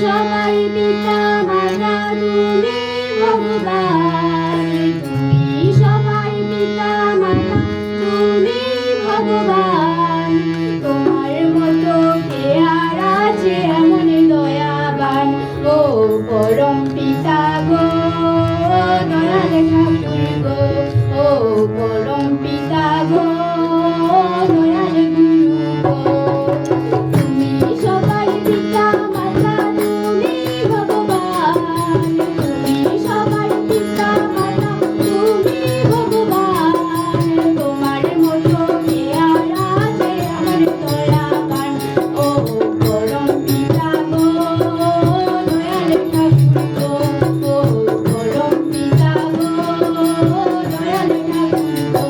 সবাই পিতা মাতা তুমি ভগবান, তুমি সবাই পিতা মাতা তুমি ভগবান। তোমার মতো কে আর আছে এমন দয়াবান, ও পরম পিতা গো দয়াল ঠাকুর গো, ও পরম পিতা গো দয়াল গুরু গো। তুমি সবাই পিতা মাতা তুমি ভগবান, তুমি সবাই পিতা মাতা তুমি ভগবান। তোমার মতো কে আর আছে আমার দয়াবান, ও পরম পিতা গো দয়াল ঠাকুর গো, ও পরম পিতা গো দয়াল ঠাকুর গো।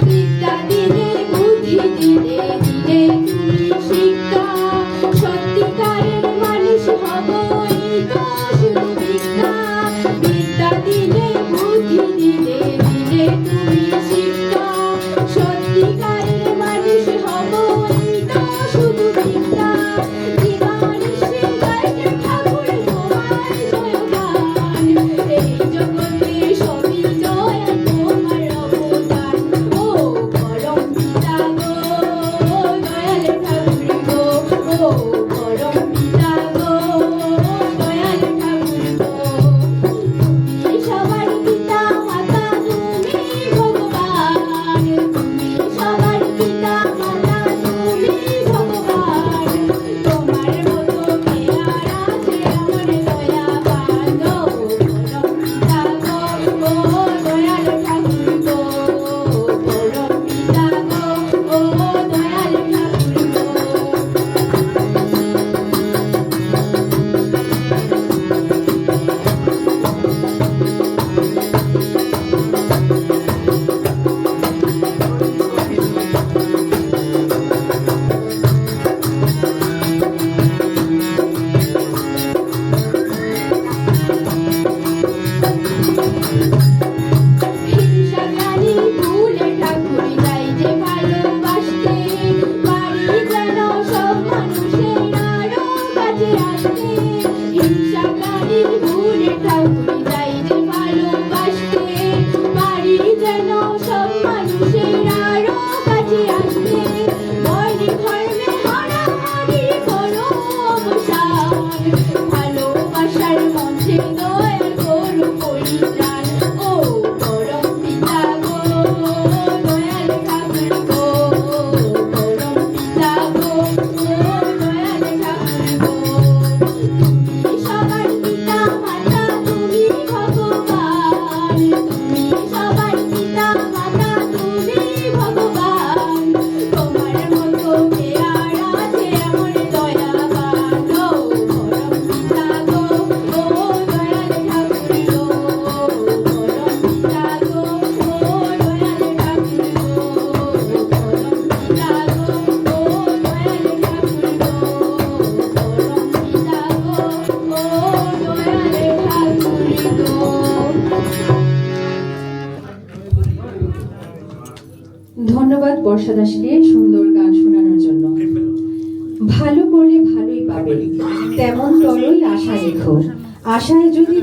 বিদ্যা দিলে বুদ্ধি দিলে দিলে তুমি শিক্ষা, সত্যিকারের মানুষ হব এই তো শুধু ভিক্ষা। বিদ্যা দিলে বুদ্ধি দিলে দিলে তুমি শিক্ষা, সত্যিকারের মানুষ হব এই তো শুধু ভিক্ষা। দিবানিশি গাইতে ঠাকুর তোমার জয়গান, এই জগতে সবই জয় তোমার অবদান, ও পরম পিতা গো দয়াল ঠাকুর গো, ও পরম পিতা গো দয়াল ঠাকুর গো। তুমি সবার পিতা মাতা তুমি ভগবান, তুমি সবার পিতা মাতা তুমি ভগবান। তোমার মতো কে আর আছে আমার দয়াবান, ও পরম পিতা গো দয়াল ঠাকুর গো, পরম পিতা গো দয়াল ঠাকুর গো। হিংসা জ্ঞানী ভুলে ঠাকুর যাই যে ভালোবাসতে, পারি যেন সব মানুষের আরো কাছে আসতে। হিংসা জ্ঞানী ভুলে ঠাকুর যাই যে ভালোবাসতে, পারি যেন সব মানুষের আরো কাছে আসতে। বর্ণে ধর্মে হারাহারি করো অবসান, ভালোবাসার মঞ্চে দয়া করো পরিত্রাণ, ও পরম পিতা গো দয়াল ঠাকুর গো, পরম পিতা গো দয়াল ঠাকুর গো। তুমি সবার পিতা মাতা তুমি ভগবান, তুমি সবার পিতা মাতা তুমি ভগবান। তোমার মতো কে আর আছে এমন দয়াবান, ও পরম পিতা গো দয়াল ঠাকুর গো, পরম পিতা গো দয়াল ঠাকুর গো, পরম পিতা গো দয়াল ঠাকুর গো, পরম পিতা গো দয়াল ঠাকুর গো। ধন্যবাদ বর্ষা দাসকে সুন্দর গান শোনানোর জন্য। ভালো করলে ভালোই পাবে, তেমন তরই আশা রেখো, আশায় যদি